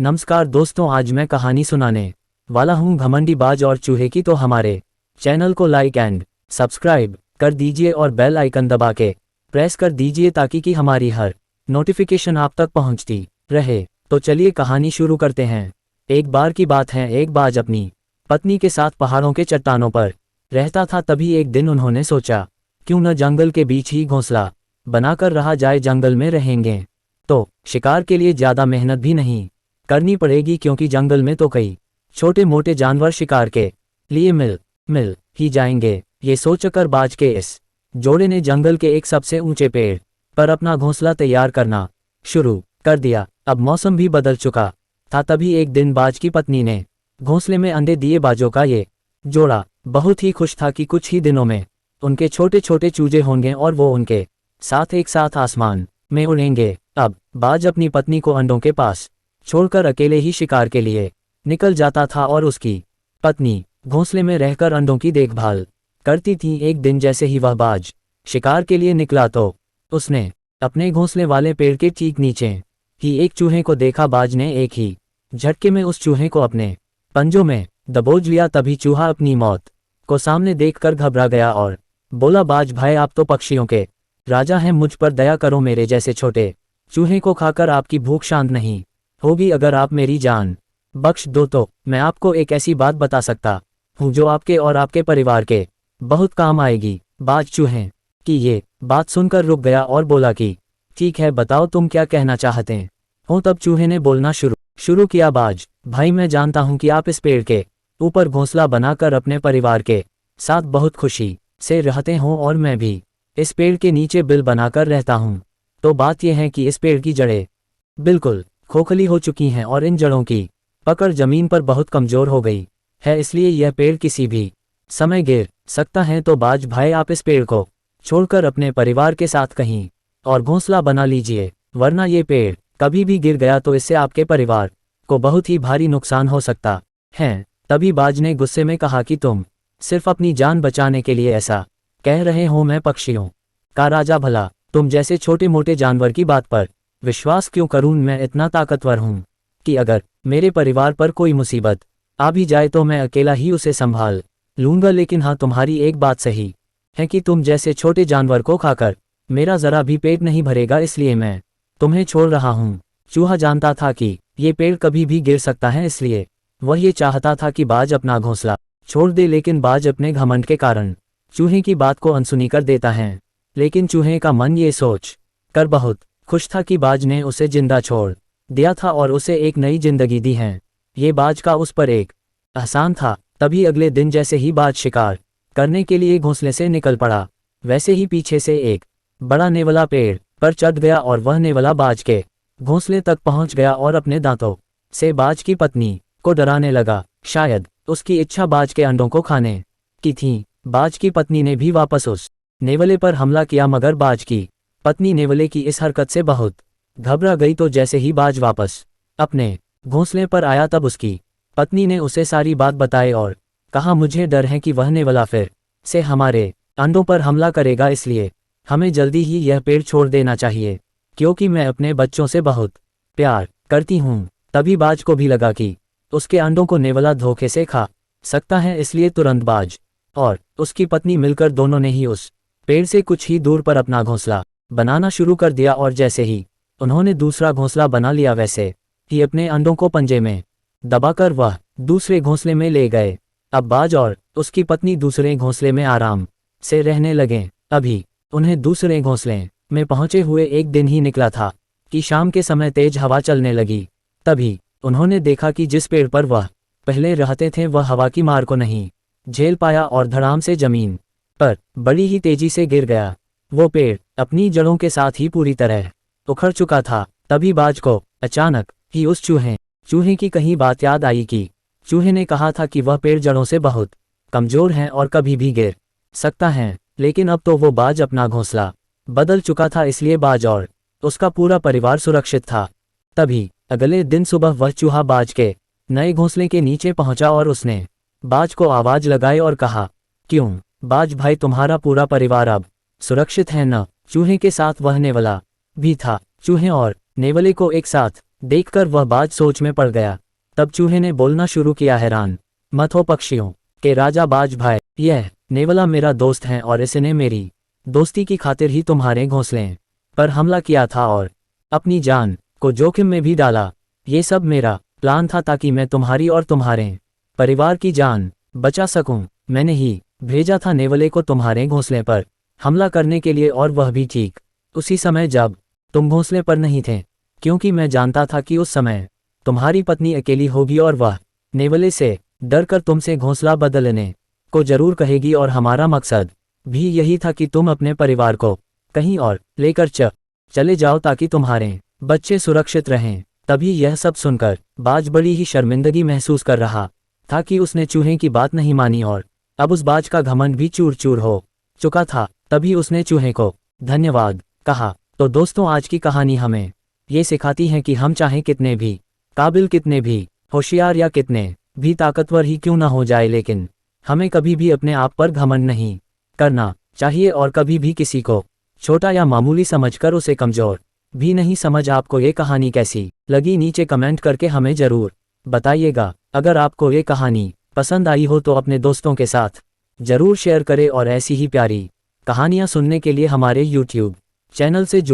नमस्कार दोस्तों, आज मैं कहानी सुनाने वाला हूँ घमंडी बाज और चूहे की। तो हमारे चैनल को लाइक एंड सब्सक्राइब कर दीजिए और बेल आइकन दबा के प्रेस कर दीजिए ताकि कि हमारी हर नोटिफिकेशन आप तक पहुँचती रहे। तो चलिए कहानी शुरू करते हैं। एक बार की बात है, एक बाज अपनी पत्नी के साथ पहाड़ों के चट्टानों पर रहता था। तभी एक दिन उन्होंने सोचा, क्यों न जंगल के बीच ही घोंसला बनाकर रहा जाए। जंगल में रहेंगे तो शिकार के लिए ज़्यादा मेहनत भी नहीं करनी पड़ेगी, क्योंकि जंगल में तो कई छोटे मोटे जानवर शिकार के लिए मिल ही जाएंगे। ये सोचकर बाज के इस जोड़े ने जंगल के एक सबसे ऊंचे पेड़ पर अपना घोंसला तैयार करना शुरू कर दिया। अब मौसम भी बदल चुका था। तभी एक दिन बाज की पत्नी ने घोंसले में अंडे दिए। बाजों का ये जोड़ा बहुत ही खुश था कि कुछ ही दिनों में उनके छोटे छोटे चूजे होंगे और वो उनके साथ एक साथ आसमान में उड़ेंगे। अब बाज अपनी पत्नी को अंडों के पास छोड़कर अकेले ही शिकार के लिए निकल जाता था और उसकी पत्नी घोंसले में रहकर अंडों की देखभाल करती थी। एक दिन जैसे ही वह बाज शिकार के लिए निकला तो उसने अपने घोंसले वाले पेड़ के ठीक नीचे ही एक चूहे को देखा। बाज ने एक ही झटके में उस चूहे को अपने पंजों में दबोच लिया। तभी चूहा अपनी मौत को सामने देखकर घबरा गया और बोला, बाज भाई, आप तो पक्षियों के राजा हैं, मुझ पर दया करो। मेरे जैसे छोटे चूहे को खाकर आपकी भूख शांत नहीं होगी। अगर आप मेरी जान बख्श दो तो मैं आपको एक ऐसी बात बता सकता हूँ जो आपके और आपके परिवार के बहुत काम आएगी। बाज चूहे की ये बात सुनकर रुक गया और बोला कि ठीक है, बताओ तुम क्या कहना चाहते हो। तब चूहे ने बोलना शुरू किया, बाज भाई, मैं जानता हूँ कि आप इस पेड़ के ऊपर घोंसला बनाकर अपने परिवार के साथ बहुत खुशी से रहते हो और मैं भी इस पेड़ के नीचे बिल बनाकर रहता हूँ। तो बात यह है कि इस पेड़ की जड़ें बिल्कुल खोखली हो चुकी हैं और इन जड़ों की पकड़ जमीन पर बहुत कमजोर हो गई है, इसलिए यह पेड़ किसी भी समय गिर सकता है। तो बाज भाई, आप इस पेड़ को छोड़कर अपने परिवार के साथ कहीं और घोंसला बना लीजिए, वरना ये पेड़ कभी भी गिर गया तो इससे आपके परिवार को बहुत ही भारी नुकसान हो सकता है। तभी बाज ने गुस्से में कहा कि तुम सिर्फ अपनी जान बचाने के लिए ऐसा कह रहे हो। मैं पक्षियों का राजा, भला तुम जैसे छोटे मोटे जानवर की बात पर विश्वास क्यों करूं। मैं इतना ताकतवर हूं कि अगर मेरे परिवार पर कोई मुसीबत आ भी जाए तो मैं अकेला ही उसे संभाल लूंगा। लेकिन हाँ, तुम्हारी एक बात सही है कि तुम जैसे छोटे जानवर को खाकर मेरा जरा भी पेट नहीं भरेगा, इसलिए मैं तुम्हें छोड़ रहा हूँ। चूहा जानता था कि ये पेड़ कभी भी गिर सकता है, इसलिए वह ये चाहता था कि बाज अपना घोंसला छोड़ दे। लेकिन बाज अपने घमंड के कारण चूहे की बात को अनसुनी कर देता है। लेकिन चूहे का मन ये सोच कर बहुत खुश था कि बाज ने उसे जिंदा छोड़ दिया था और उसे एक नई जिंदगी दी है। ये बाज का उस पर एक एहसान था। तभी अगले दिन जैसे ही बाज शिकार करने के लिए घोंसले से निकल पड़ा, वैसे ही पीछे से एक बड़ा नेवला पेड़ पर चढ़ गया और वह नेवला बाज के घोंसले तक पहुंच गया और अपने दांतों से बाज की पत्नी को डराने लगा। शायद उसकी इच्छा बाज के अंडों को खाने की थी। बाज की पत्नी ने भी वापस उस नेवले पर हमला किया, मगर बाज की पत्नी नेवले की इस हरकत से बहुत घबरा गई। तो जैसे ही बाज वापस अपने घोंसले पर आया तब उसकी पत्नी ने उसे सारी बात बताई और कहा, मुझे डर है कि वह नेवला फिर से हमारे अंडों पर हमला करेगा, इसलिए हमें जल्दी ही यह पेड़ छोड़ देना चाहिए, क्योंकि मैं अपने बच्चों से बहुत प्यार करती हूँ। तभी बाज को भी लगा कि उसके अंडों को नेवला धोखे से खा सकता है, इसलिए तुरंत बाज और उसकी पत्नी मिलकर दोनों ने ही उस पेड़ से कुछ ही दूर पर अपना घोंसला बनाना शुरू कर दिया। और जैसे ही उन्होंने दूसरा घोंसला बना लिया, वैसे ही अपने अंडों को पंजे में दबाकर वह दूसरे घोंसले में ले गए। अब बाज और उसकी पत्नी दूसरे घोंसले में आराम से रहने लगे। अभी उन्हें दूसरे घोंसले में पहुंचे हुए एक दिन ही निकला था कि शाम के समय तेज हवा चलने लगी। तभी उन्होंने देखा कि जिस पेड़ पर वह पहले रहते थे वह हवा की मार को नहीं झेल पाया और धड़ाम से जमीन पर बड़ी ही तेजी से गिर गया। वो पेड़ अपनी जड़ों के साथ ही पूरी तरह उखड़ चुका था। तभी बाज को अचानक ही उस चूहे की कहीं बात याद आई कि चूहे ने कहा था कि वह पेड़ जड़ों से बहुत कमजोर है और कभी भी गिर सकता है। लेकिन अब तो वो बाज अपना घोंसला बदल चुका था, इसलिए बाज और उसका पूरा परिवार सुरक्षित था। तभी अगले दिन सुबह वह चूहा बाज के नए घोंसले के नीचे पहुंचा और उसने बाज को आवाज लगाई और कहा, क्यों बाज भाई, तुम्हारा पूरा परिवार अब सुरक्षित है न। चूहे के साथ वह नेवला भी था। चूहे और नेवले को एक साथ देखकर वह बाज सोच में पड़ गया। तब चूहे ने बोलना शुरू किया, हैरान मत हो पक्षियों के राजा बाज भाई, यह नेवला मेरा दोस्त है और इसने मेरी दोस्ती की खातिर ही तुम्हारे घोंसले पर हमला किया था और अपनी जान को जोखिम में भी डाला। ये सब मेरा प्लान था ताकि मैं तुम्हारी और तुम्हारे परिवार की जान बचा सकूं। मैंने ही भेजा था नेवले को तुम्हारे घोंसले पर हमला करने के लिए, और वह भी ठीक उसी समय जब तुम घोंसले पर नहीं थे, क्योंकि मैं जानता था कि उस समय तुम्हारी पत्नी अकेली होगी और वह नेवले से डरकर तुमसे घोंसला बदलने को जरूर कहेगी, और हमारा मकसद भी यही था कि तुम अपने परिवार को कहीं और लेकर चले जाओ ताकि तुम्हारे बच्चे सुरक्षित रहें। तभी यह सब सुनकर बाज बड़ी ही शर्मिंदगी महसूस कर रहा था कि उसने चूहे की बात नहीं मानी और अब उस बाज का घमंड भी चूर चूर हो चुका था। तभी उसने चूहे को धन्यवाद कहा। तो दोस्तों, आज की कहानी हमें ये सिखाती है कि हम चाहे कितने भी काबिल, कितने भी होशियार या कितने भी ताकतवर ही क्यों ना हो जाए, लेकिन हमें कभी भी अपने आप पर घमंड नहीं करना चाहिए और कभी भी किसी को छोटा या मामूली समझकर उसे कमजोर भी नहीं समझ। आपको ये कहानी कैसी लगी नीचे कमेंट करके हमें ज़रूर बताइएगा। अगर आपको ये कहानी पसंद आई हो तो अपने दोस्तों के साथ ज़रूर शेयर करें और ऐसी ही प्यारी कहानियाँ सुनने के लिए हमारे YouTube चैनल से जुड़े